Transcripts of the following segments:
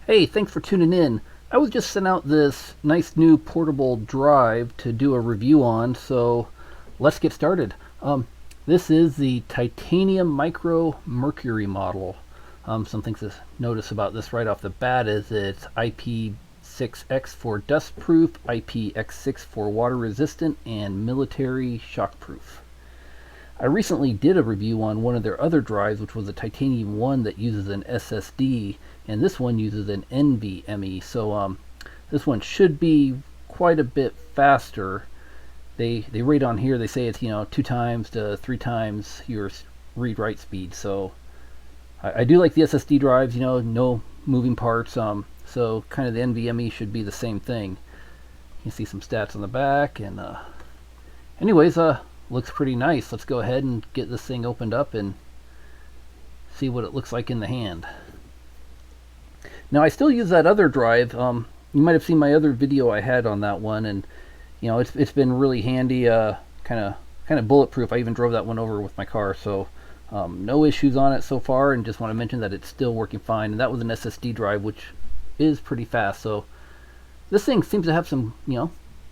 Hey, thanks for tuning in. I was just sent out this nice new portable drive to do a review on, so let's get started. This is the titanium Micro Mercury model. Some things to notice about this right off the bat is it's IP6X for dustproof, IPX6 for water resistant, and military shockproof. I recently did a review on one of their other drives, which was a titanium one that uses an SSD, and this one uses an NVMe. So this one should be quite a bit faster. They rate on here. They say it's 2 times to 3 times your read-write speed. So I do like the SSD drives. No moving parts. So kind of the NVMe should be the same thing. You can see some stats on the back, and anyways, looks pretty nice. Let's go ahead and get this thing opened up and see what it looks like in the hand. Now I still use that other drive. You might have seen my other video I had on that one, and it's been really handy, kind of bulletproof. I even drove that one over with my car, so no issues on it so far, and just want to mention that it's still working fine. And that was an SSD drive, which is pretty fast. So this thing seems to have some,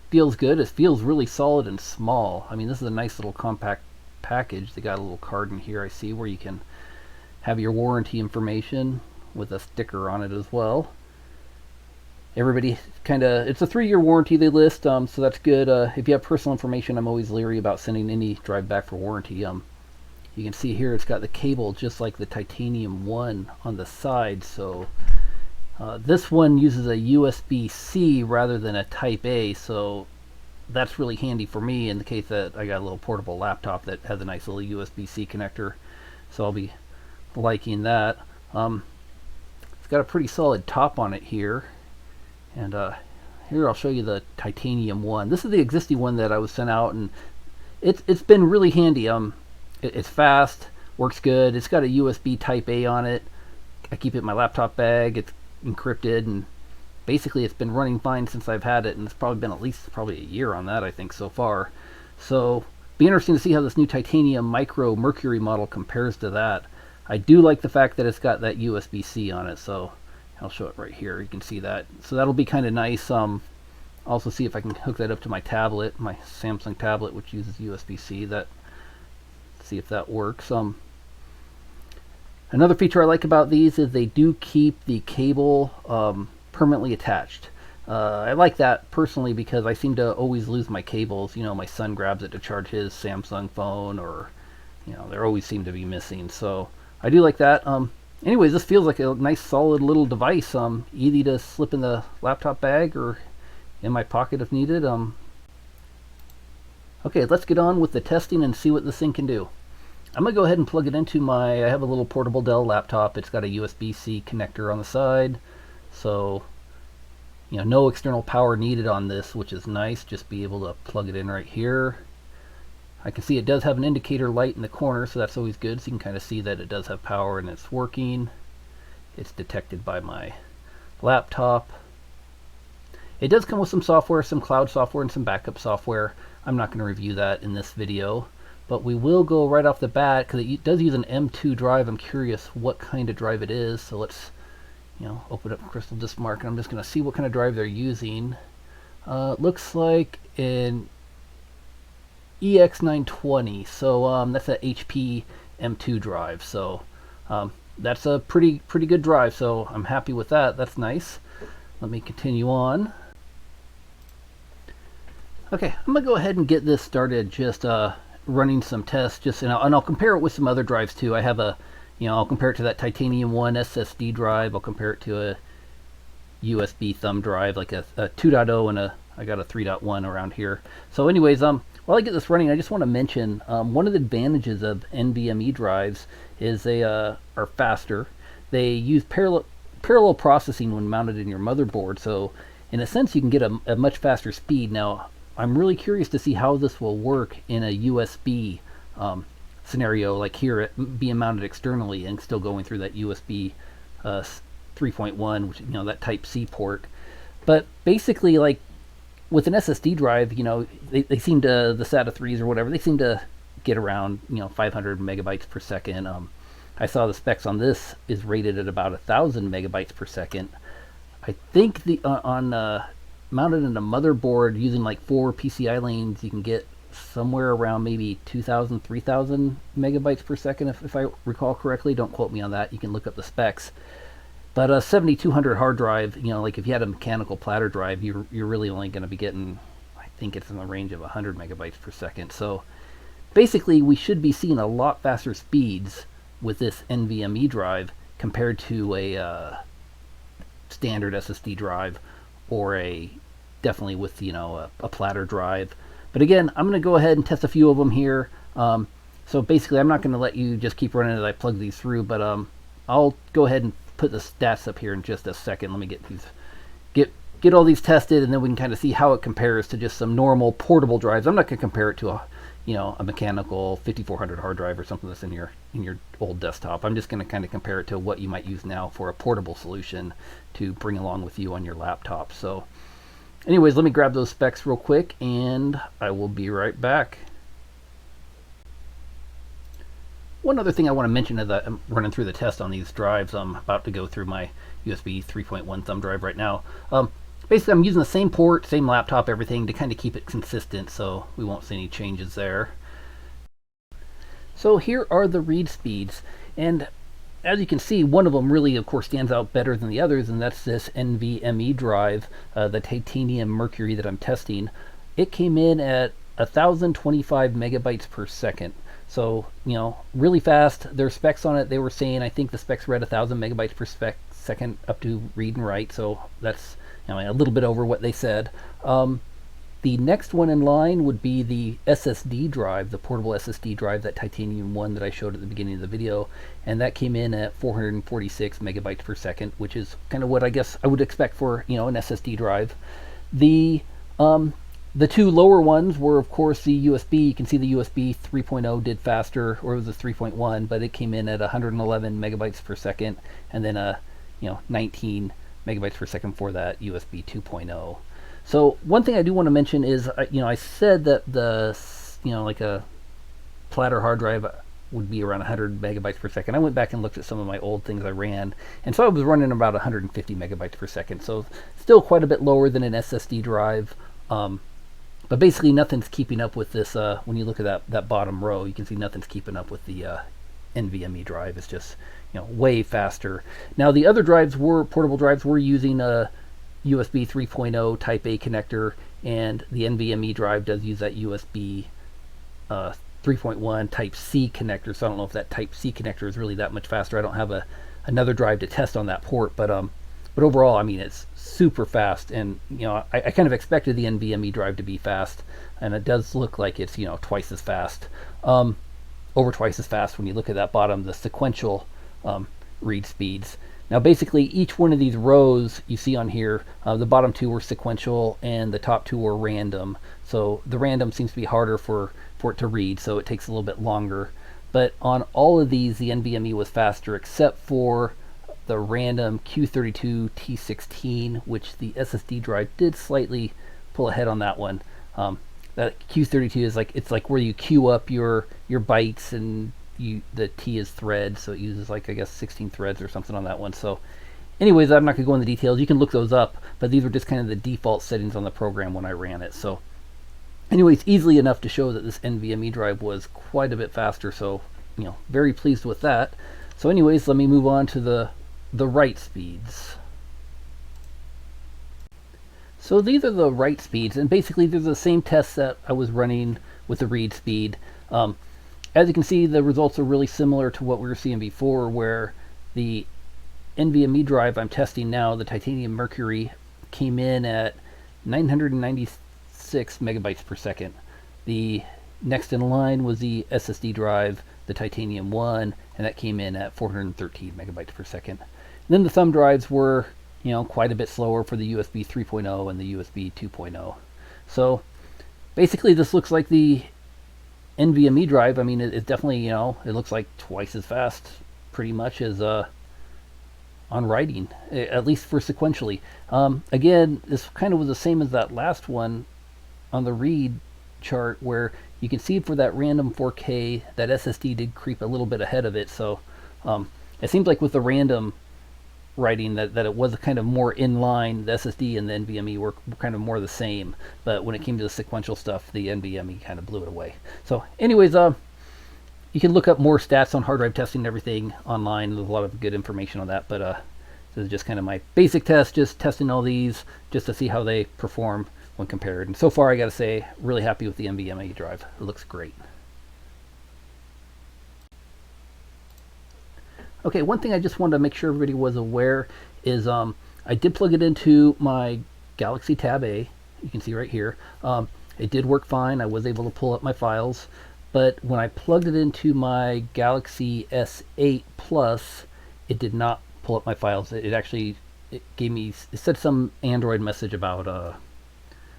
feels good. It feels really solid and small. I mean, this is a nice little compact package. They got a little card in here, I see, where you can have your warranty information with a sticker on it as well. Everybody it's a 3-year warranty they list, so that's good. If you have personal information, I'm always leery about sending any drive back for warranty. You can see here it's got the cable just like the titanium one on the side, so this one uses a USB-C rather than a Type A, so that's really handy for me in the case that I got a little portable laptop that has a nice little USB-C connector, so I'll be liking that. It's got a pretty solid top on it here, and here I'll show you the titanium one. This is the existing one that I was sent out, and it's been really handy. It's fast, works good. It's got a USB Type A on it. I keep it in my laptop bag. It's encrypted, and basically it's been running fine since I've had it, and it's probably been at least a year on that, I think, so far. So be interesting to see how this new titanium Micro Mercury model compares to that. I do like the fact that it's got that USB-C on it, so I'll show it right here. You can see that, so that'll be kind of nice. Also see if I can hook that up to my tablet, my Samsung tablet, which uses USB-C. See if that works. Another feature I like about these is they do keep the cable permanently attached. I like that personally because I seem to always lose my cables. My son grabs it to charge his Samsung phone, or they always seem to be missing. So I do like that. Anyways, this feels like a nice solid little device. Easy to slip in the laptop bag or in my pocket if needed. Okay, let's get on with the testing and see what this thing can do. I'm going to go ahead and plug it into I have a little portable Dell laptop. It's got a USB-C connector on the side, so no external power needed on this, which is nice. Just be able to plug it in right here. I can see it does have an indicator light in the corner, so that's always good, so you can kind of see that it does have power and it's working. It's detected by my laptop. It does come with some software, some cloud software and some backup software. I'm not going to review that in this video, but we will go right off the bat because it does use an M2 drive. I'm curious what kind of drive it is, so let's open up Crystal Disk Mark, and I'm just going to see what kind of drive they're using. Looks like an EX920, so that's a HP M2 drive, so that's a pretty good drive, so I'm happy with that. That's nice. Let me continue on. Okay, I'm gonna go ahead and get this started, just running some tests, and I'll compare it with some other drives too. I have I'll compare it to that titanium one SSD drive. I'll compare it to a USB thumb drive, like a 2.0, and I got a 3.1 around here. So anyways, while I get this running, I just want to mention one of the advantages of NVMe drives is they are faster. They use parallel processing when mounted in your motherboard, so in a sense you can get a much faster speed. Now I'm really curious to see how this will work in a USB scenario, like here, it being mounted externally and still going through that USB 3.1, which that Type C port. But basically, like with an SSD drive, they seem to, the SATA 3s or whatever, they seem to get around 500 megabytes per second. I saw the specs on this is rated at about 1,000 megabytes per second. I think the mounted in a motherboard using like 4 PCI lanes, you can get somewhere around maybe 2,000, 3,000 megabytes per second, if I recall correctly. Don't quote me on that. You can look up the specs. But a 7200 hard drive, like if you had a mechanical platter drive, you're really only going to be getting, I think it's in the range of 100 megabytes per second. So basically, we should be seeing a lot faster speeds with this NVMe drive compared to a standard SSD drive, or definitely with a platter drive. But again, I'm going to go ahead and test a few of them here. So basically, I'm not going to let you just keep running as I plug these through, but I'll go ahead and put the stats up here in just a second. Let me get all these tested, and then we can kind of see how it compares to just some normal portable drives. I'm not going to compare it to a mechanical 5400 hard drive or something that's in your old desktop. I'm just going to kind of compare it to what you might use now for a portable solution to bring along with you on your laptop. So anyways, let me grab those specs real quick, and I will be right back. One other thing I want to mention as I'm running through the test on these drives, I'm about to go through my USB 3.1 thumb drive right now. Basically, I'm using the same port, same laptop, everything to kind of keep it consistent, so we won't see any changes there. So here are the read speeds, and as you can see, one of them really, of course, stands out better than the others, and that's this NVMe drive, the Titanium Mercury that I'm testing. It came in at 1,025 megabytes per second. So, really fast. Their specs on it, they were saying, I think the specs read 1,000 megabytes per second up to read and write, so that's a little bit over what they said. The next one in line would be the SSD drive, the portable SSD drive, that Titanium one that I showed at the beginning of the video, and that came in at 446 megabytes per second, which is kind of what I guess I would expect for an SSD drive. The two lower ones were, of course, the USB. You can see the USB 3.0 did faster, or it was a 3.1, but it came in at 111 megabytes per second, and then 19 megabytes per second for that USB 2.0. So one thing I do want to mention is, I said that the, like a platter hard drive would be around 100 megabytes per second. I went back and looked at some of my old things I ran, and so I was running about 150 megabytes per second. So still quite a bit lower than an SSD drive. But basically nothing's keeping up with this. When you look at that bottom row, you can see nothing's keeping up with the NVMe drive. It's just way faster. Now the other drives portable drives were using a USB 3.0 Type A connector, and the NVMe drive does use that USB 3.1 Type C connector. So I don't know if that Type C connector is really that much faster. I don't have another drive to test on that port, but overall, I mean, it's super fast, and I kind of expected the NVMe drive to be fast, and it does look like it's twice as fast, over twice as fast when you look at that bottom, the sequential read speeds. Now basically each one of these rows you see on here, the bottom two were sequential and the top two were random. So the random seems to be harder for it to read, so it takes a little bit longer. But on all of these, the NVMe was faster, except for the random Q32 T16, which the SSD drive did slightly pull ahead on that one. That Q32 is it's like where you queue up your bytes, and the T is thread, so it uses I guess 16 threads or something on that one. So anyways, I'm not going to go into details. You can look those up, but these were just kind of the default settings on the program when I ran it. So anyways, easily enough to show that this NVMe drive was quite a bit faster, so very pleased with that. So anyways, let me move on to the write speeds. So these are the write speeds, and basically they're the same tests that I was running with the read speed. As you can see, the results are really similar to what we were seeing before, where the NVMe drive I'm testing now, the Titanium Mercury, came in at 996 megabytes per second. The next in line was the SSD drive, the Titanium 1, and that came in at 413 megabytes per second. And then the thumb drives were, quite a bit slower for the USB 3.0 and the USB 2.0. So basically this looks like the NVMe drive. I mean, it's definitely, it looks like twice as fast pretty much as on writing, at least for sequentially. Again, this kind of was the same as that last one on the read chart, where you can see for that random 4K, that SSD did creep a little bit ahead of it. So it seems like with the random writing that it was kind of more in line. The SSD and the NVMe were kind of more the same, but when it came to the sequential stuff, the NVMe kind of blew it away. So anyways, you can look up more stats on hard drive testing and everything online. There's a lot of good information on that, but this is just kind of my basic test, just testing all these just to see how they perform when compared. And so far, I got to say, really happy with the NVMe drive. It looks great. Okay, one thing I just wanted to make sure everybody was aware is I did plug it into my Galaxy Tab A. You can see right here. It did work fine. I was able to pull up my files. But when I plugged it into my Galaxy S8 Plus, it did not pull up my files. It gave me, it said some Android message about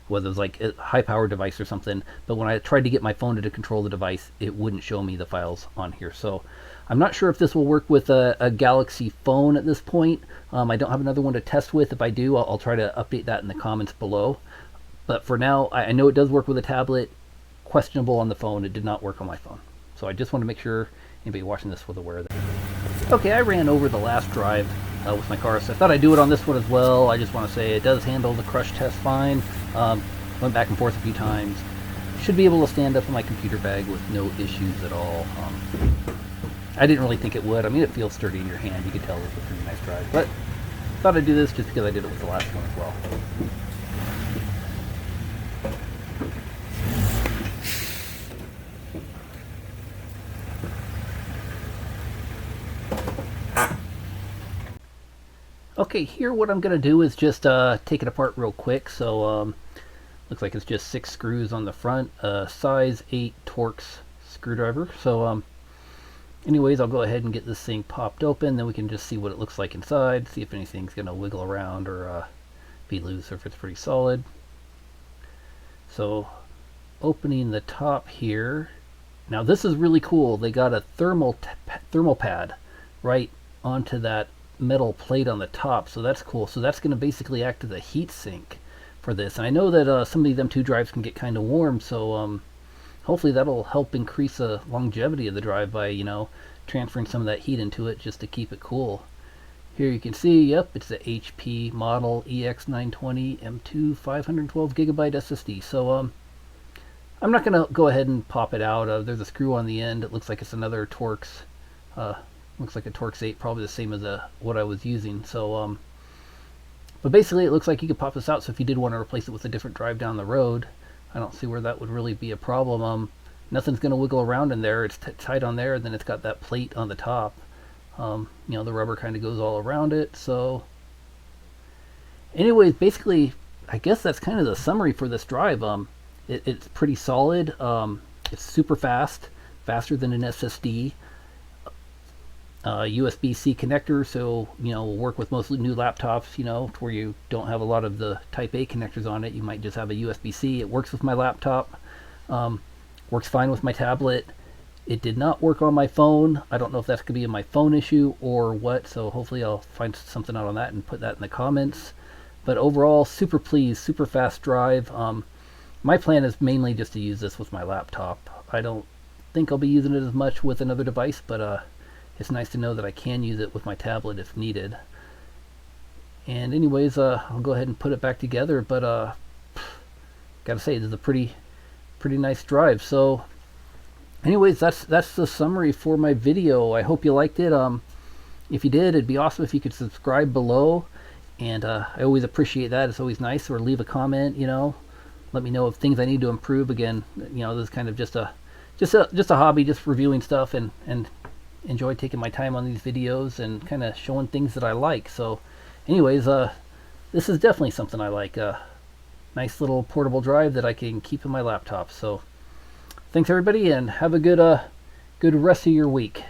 whether it was like a high-powered device or something. But when I tried to get my phone to control the device, it wouldn't show me the files on here. So I'm not sure if this will work with a Galaxy phone at this point. I don't have another one to test with. If I do, I'll try to update that in the comments below. But for now, I know it does work with a tablet. Questionable on the phone. It did not work on my phone. So I just want to make sure anybody watching this was aware of that. Okay, I ran over the last drive with my car, so I thought I'd do it on this one as well. I just want to say it does handle the crush test fine. Went back and forth a few times. Should be able to stand up in my computer bag with no issues at all. I didn't really think it would. I mean, it feels sturdy in your hand. You can tell it's a pretty nice drive. But I thought I'd do this just because I did it with the last one as well. Okay, here what I'm going to do is just take it apart real quick. So looks like it's just 6 screws on the front, size 8 Torx screwdriver. So anyways, I'll go ahead and get this thing popped open, then we can just see what it looks like inside, see if anything's going to wiggle around or be loose or if it's pretty solid. So opening the top here. Now this is really cool. They got a thermal pad right onto that metal plate on the top, so that's cool. So that's going to basically act as a heat sink for this. And I know that some of them two drives can get kind of warm, so hopefully that'll help increase the longevity of the drive by, you know, transferring some of that heat into it just to keep it cool. Here you can see, yep, it's the HP model EX920 M2 512 gigabyte SSD. So I'm not going to go ahead and pop it out. There's a screw on the end. It looks like it's another Torx. Looks like a Torx 8, probably the same as what I was using. So, but basically it looks like you could pop this out. So if you did want to replace it with a different drive down the road, I don't see where that would really be a problem. Nothing's going to wiggle around in there. It's tight on there, and then it's got that plate on the top. You know, the rubber kind of goes all around it. So anyways, basically, I guess that's kind of the summary for this drive. It's pretty solid. It's super fast, faster than an SSD. USB-C connector, so you know, will work with most new laptops, you know, where you don't have a lot of the Type A connectors on it. You might just have a USB-C. It works with my laptop, works fine with my tablet. It did not work on my phone. I don't know if that's going to be a my phone issue or what, so hopefully I'll find something out on that and put that in the comments. But overall, super pleased, super fast drive. My plan is mainly just to use this with my laptop. I don't think I'll be using it as much with another device, but it's nice to know that I can use it with my tablet if needed. And anyways, I'll go ahead and put it back together, but gotta say, this is a pretty nice drive. So anyways, that's the summary for my video. I hope you liked it. If you did, it'd be awesome if you could subscribe below, and I always appreciate that. It's always nice. Or leave a comment, you know, let me know of things I need to improve. Again, you know, this is kind of just a hobby, just reviewing stuff, and enjoy taking my time on these videos and kind of showing things that I like. So anyways, this is definitely something I like. Nice little portable drive that I can keep in my laptop. So thanks everybody, and have a good rest of your week.